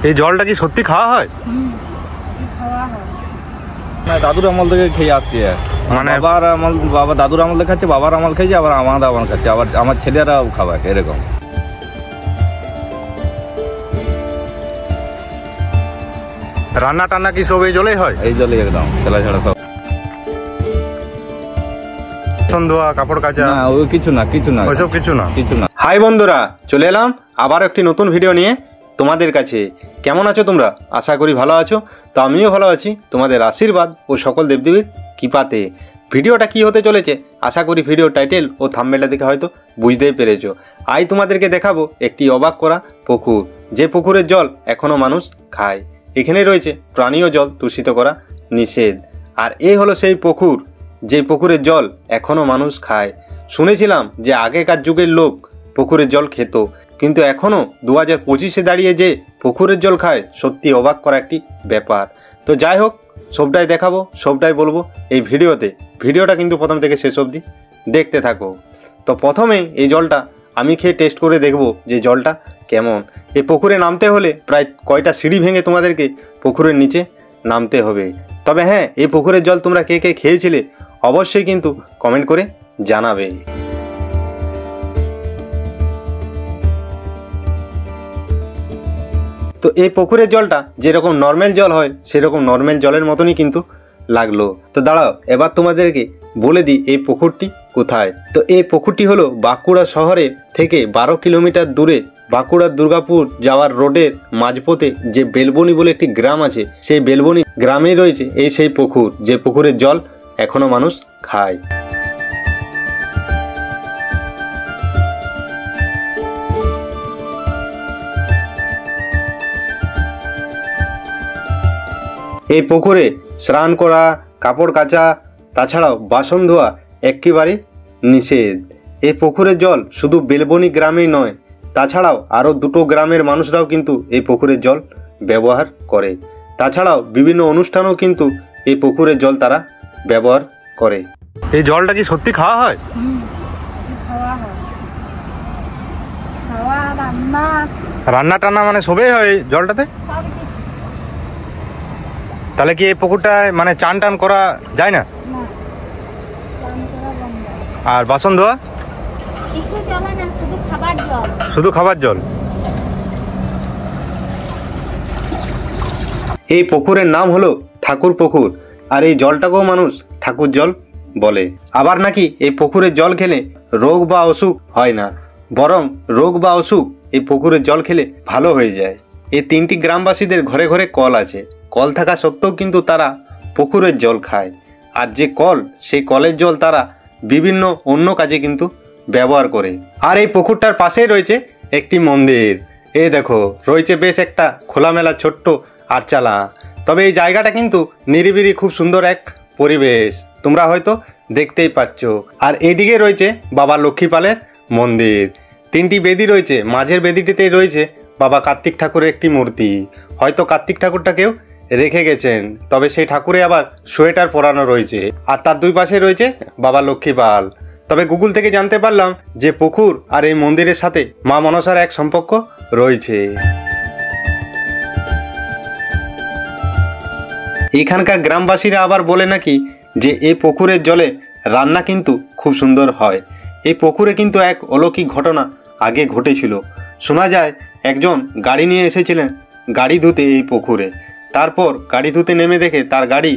এই জলটা কি সত্যি খাওয়া হয়? না, দাদুর আমল থেকে খেয়ে আসছি। মানে বাবা দাদুর আমল থেকে খাচ্ছে, বাবার আমল খেয়েছে, আবার আমাদের আমল খাচ্ছে, আবার আমার ছেলেরাও খাবে এরকম। রান্না টান্না কি সব এই জলেই হয়? এই জলে একদম খেলা ছাড়া সব। ধোয়া, কাপড় কাচা? না, ওই কিছু না, ওইসব কিছু না। হাই বন্ধুরা, চলে এলাম আবার একটি নতুন ভিডিও নিয়ে তোমাদের কাছে। কেমন আছো তোমরা? আশা করি ভালো আছো। তো আমিও ভালো আছি তোমাদের আশীর্বাদ ও সকল দেবদেবীর কৃপাতে। ভিডিওটা কি হতে চলেছে আশা করি ভিডিও টাইটেল ও থাম্বনেলটা দেখে হয়তো বুঝতেই পেরেছো। আজ তোমাদেরকে দেখাবো একটি অবাক করা পুকুর, যে পুকুরের জল এখনও মানুষ খায়। এখানে রয়েছে প্রাণীয় জল দূষিত করা নিষেধ। আর এই হলো সেই পুকুর, যে পুকুরের জল এখনও মানুষ খায়। শুনেছিলাম যে আগেকার যুগের লোক পুকুরের জল খেত, কিন্তু এখনও 2025-এ দাঁড়িয়ে যে পুকুরের জল খায়, সত্যি অবাক করা একটি ব্যাপার। তো যাই হোক, সবটাই দেখাবো, সবটাই বলবো এই ভিডিওতে। ভিডিওটা কিন্তু প্রথম থেকে শেষ অবধি দেখতে থাকো। তো প্রথমে এই জলটা আমি খেয়ে টেস্ট করে দেখবো যে জলটা কেমন। এই পুকুরে নামতে হলে প্রায় কয়টা সিঁড়ি ভেঙে তোমাদেরকে পুকুরের নিচে নামতে হবে। তবে হ্যাঁ, এই পুকুরের জল তোমরা কে কে খেয়েছিলে অবশ্যই কিন্তু কমেন্ট করে জানাবে। তো এই পুকুরের জলটা যেরকম নর্মাল জল হয় সেরকম নর্মাল জলের মতনই কিন্তু লাগলো। তো দাঁড়াও, এবার তোমাদেরকে বলে দিই এই পুকুরটি কোথায়। তো এই পুকুরটি হলো বাঁকুড়া শহরের থেকে 12 কিলোমিটার দূরে বাঁকুড়ার দুর্গাপুর যাওয়ার রোডের মাঝপথে যে বেলবনি বলে একটি গ্রাম আছে, সেই বেলবনি গ্রামেই রয়েছে এই সেই পুকুর, যে পুকুরের জল এখনো মানুষ খায়। এই পুকুরে স্নান করা, কাপড় কাচা, তাছাড়াও বাসন ধোয়া একেবারে নিষেধ। এই পুকুরের জল শুধু বেলবনি গ্রামেই নয়, তাছাড়াও আরও 2টো গ্রামের মানুষরাও কিন্তু এই পুকুরের জল ব্যবহার করে। তাছাড়াও বিভিন্ন অনুষ্ঠানেও কিন্তু এই পুকুরের জল তারা ব্যবহার করে। এই জলটা কি সত্যি খাওয়া হয়? রান্না টান্না মানে সবই হয় এই জলটাতে? তাহলে কি এই পুকুরটায় মানে চান টান করা যায় না? আর বাসন ধোয়া? শুধু খাবার জল। এই পুকুরের নাম হলো ঠাকুর পুকুর, আর এই জলটাকেও মানুষ ঠাকুর জল বলে। আবার নাকি এই পুকুরের জল খেলে রোগ বা অসুখ হয় না, বরং রোগ বা অসুখ এই পুকুরের জল খেলে ভালো হয়ে যায়। এই 3টি গ্রামবাসীদের ঘরে ঘরে কল আছে। কল থাকা সত্ত্বেও কিন্তু তারা পুকুরের জল খায়। আর যে কল, সেই কলের জল তারা বিভিন্ন অন্য কাজে কিন্তু ব্যবহার করে। আর এই পুকুরটার পাশেই রয়েছে একটি মন্দির। এই দেখো, রয়েছে বেশ একটা খোলামেলা ছোট্ট আটচালা। তবে এই জায়গাটা কিন্তু নিরিবিলি, খুব সুন্দর এক পরিবেশ, তোমরা হয়তো দেখতেই পাচ্ছ। আর এইদিকে রয়েছে বাবা লক্ষ্মীপালের মন্দির। 3টি বেদি রয়েছে, মাঝের বেদিটিতে রয়েছে বাবা কার্তিক ঠাকুরের একটি মূর্তি। হয়তো কার্তিক ঠাকুরটাকেও রেখে গেছেন, তবে সেই ঠাকুরে আবার সোয়েটার পরানো রয়েছে। আর তার 2 পাশে রয়েছে বাবা লক্ষ্মীপাল। তবে গুগল থেকে জানতে পারলাম যে পুকুর আর এই মন্দিরের সাথে মা মনসার এক সম্পর্ক রয়েছে। এখানকার গ্রামবাসীরা আবার বলে নাকি যে এই পুকুরের জলে রান্না কিন্তু খুব সুন্দর হয়। এই পুকুরে কিন্তু এক অলৌকিক ঘটনা আগে ঘটেছিল। শোনা যায় একজন গাড়ি নিয়ে এসেছিলেন গাড়ি ধুতে এই পুকুরে। তারপর গাড়ি ধুতে নেমে দেখে তার গাড়ি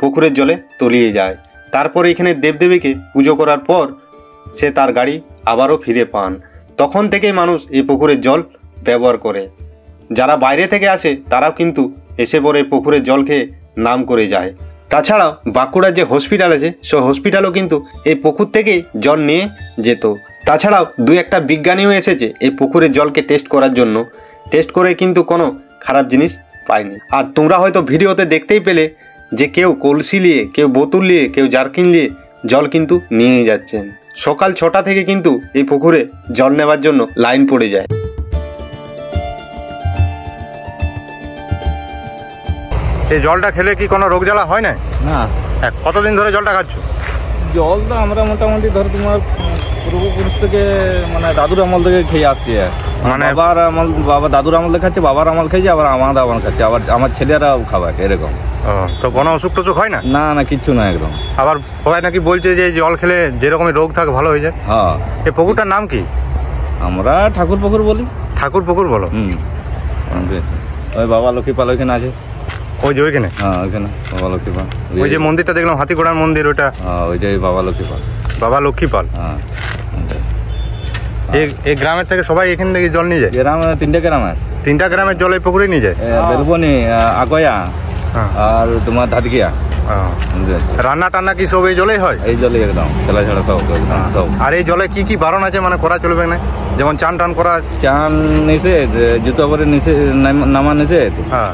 পুকুরের জলে তলিয়ে যায়। তারপর এখানে দেবদেবীকে পুজো করার পর সে তার গাড়ি আবারও ফিরে পান। তখন থেকেই মানুষ এই পুকুরের জল ব্যবহার করে। যারা বাইরে থেকে আসে তারাও কিন্তু এসে পরে পুকুরের জল খেয়ে নাম করে যায়। তাছাড়াও বাঁকুড়ার যে হসপিটাল আছে, সে হসপিটালও কিন্তু এই পুকুর থেকেই জল নিয়ে যেত। তাছাড়াও 2-1টা বিজ্ঞানীও এসেছে এই পুকুরের জলকে টেস্ট করার জন্য। টেস্ট করে কিন্তু কোনো খারাপ জিনিস পায়নি। আর তোমরা হয়তো ভিডিওতে দেখতেই পেলে যে কেউ কলসি নিয়ে, কেউ বোতল নিয়ে, কেউ জারকিন নিয়ে জল কিন্তু নিয়ে যাচ্ছেন। সকাল 6টা থেকে কিন্তু এই পুকুরে জল নেওয়ার জন্য লাইন পড়ে যায়। এই জলটা খেলে কি কোনো রোগ জ্বালা হয় না? না। কতদিন ধরে জলটা খাচ্ছ? জল তো আমরা মোটামুটি ধরো তোমার পূর্বপুরুষ থেকে, মানে দাদুর আমল থেকে খেয়ে আসছি। মানে বাবা দাদুর আমল দেখাচ্ছে, বাবার আমল খাইছে, আবার আমাদের আমল খাচ্ছে, আবার আমার ছেলেরাও খাবার এরকম। ও, তো কোনো অসুখ টসুখ হয় না? না না, কিচ্ছু না একদম। আবার সবাই নাকি বলছে যে জল খেলে যেরকমই রোগ থাকে ভালো হয়ে যায়। হ্যাঁ, এই পুকুরটার নাম কি? আমরা ঠাকুর পুকুর বলি। ঠাকুর পুকুর বলো? ওই বাবা লক্ষ্মী পাল ওইখানে আছে। ওই যে ওইখানে? হ্যাঁ, ওইখানে বাবা লক্ষ্মী পাল। ওই যে মন্দিরটা দেখলাম, হাতিগোড়ার মন্দির, ওটা? হ্যাঁ, ওইটাই বাবা লক্ষ্মী পাল। বাবা লক্ষ্মী পাল। হ্যাঁ, এই গ্রামের থেকে সবাই এখান থেকে জল নিয়ে যায়? গ্রামে 3টে গ্রামে, 3টা গ্রামের জল এই পুকুরে নিয়ে যায়? বেলবনি, আগয়া আর তোমার ধাতকিয়া। রান্না টান্না কি সব এই জলেই হয়? এই জলে একদম খেলা ছাড়া সব সব। আর এই জলে কি কি বারণ আছে, মানে করা চলবে না? যেমন চান টান করা? চান নিষেধ, জুতো পরে নিষেধ, নামা নিষেধ। হ্যাঁ।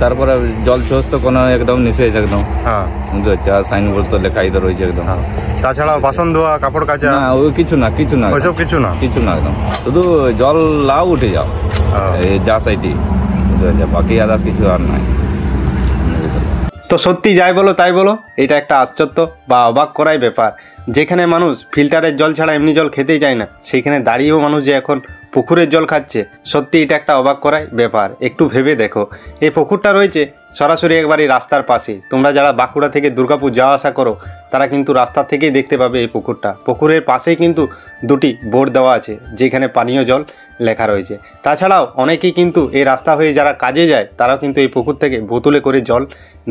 তারপরে জল ছোস তো কোনো একদম নিষেধ একদম। হ্যাঁ, বুঝতে পারছি। আর সাইনবোর্ড তো লেখাই তো রয়েছে একদম। তাছাড়াও বাসন ধোয়া, কাপড় কাচা? না, ওই কিছু না, কিছু না, ওইসব কিছু না? কিছু না একদম। শুধু জল লাও উঠে যাও এই যা সাইডে, বুঝতে পারছি। বাকি আদার্স কিছু আর নাই। তো সত্যি যাই বলো তাই বলো, এটা একটা আশ্চর্য বা অবাক করাই ব্যাপার। যেখানে মানুষ ফিল্টারের জল ছাড়া এমনি জল খেতেই যায় না, সেইখানে দাঁড়িয়েও মানুষ যে এখন পুকুরের জল খাচ্ছে, সত্যি এটা একটা অবাক করাই ব্যাপার। একটু ভেবে দেখো, এই পুকুরটা রয়েছে সরাসরি একবারই রাস্তার পাশে। তোমরা যারা বাঁকুড়া থেকে দুর্গাপুর যাওয়া আসা করো, তারা কিন্তু রাস্তা থেকেই দেখতে পাবে এই পুকুরটা। পুকুরের পাশেই কিন্তু 2টি বোর্ড দেওয়া আছে, যেখানে পানীয় জল লেখা রয়েছে। তাছাড়াও অনেকেই কিন্তু এই রাস্তা হয়ে যারা কাজে যায়, তারাও কিন্তু এই পুকুর থেকে বোতলে করে জল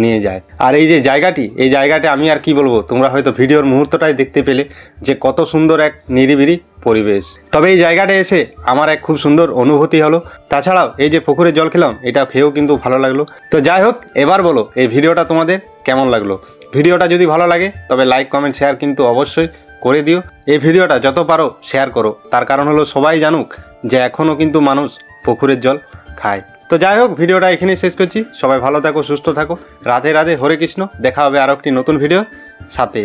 নিয়ে যায়। আর এই যে জায়গাটি, এই জায়গাটা আমি আর কি বলবো, তোমরা হয়তো ভিডিওর মুহূর্তটাই দেখতে পেলে যে কত সুন্দর এক নিরিবিলি পরিবেশ। তবে এই জায়গাটা এসে আমার এক খুব সুন্দর অনুভূতি হলো। তাছাড়াও এই যে পুকুরে জল খেলাম, এটা খেয়েও কিন্তু ভালো লাগলো। তো যাই হোক, এবার বলো এই ভিডিওটা তোমাদের কেমন লাগলো। ভিডিওটা যদি ভালো লাগে তবে লাইক, কমেন্ট, শেয়ার কিন্তু অবশ্যই করে দিও। এই ভিডিওটা যত পারো শেয়ার করো, তার কারণ হলো সবাই জানুক যে এখনও কিন্তু মানুষ পুকুরের জল খায়। তো যাই হোক, ভিডিওটা এখানেই শেষ করছি। সবাই ভালো থাকো, সুস্থ থাকো। রাধে রাধে, হরে কৃষ্ণ। দেখা হবে আরও একটি নতুন ভিডিও সাথে।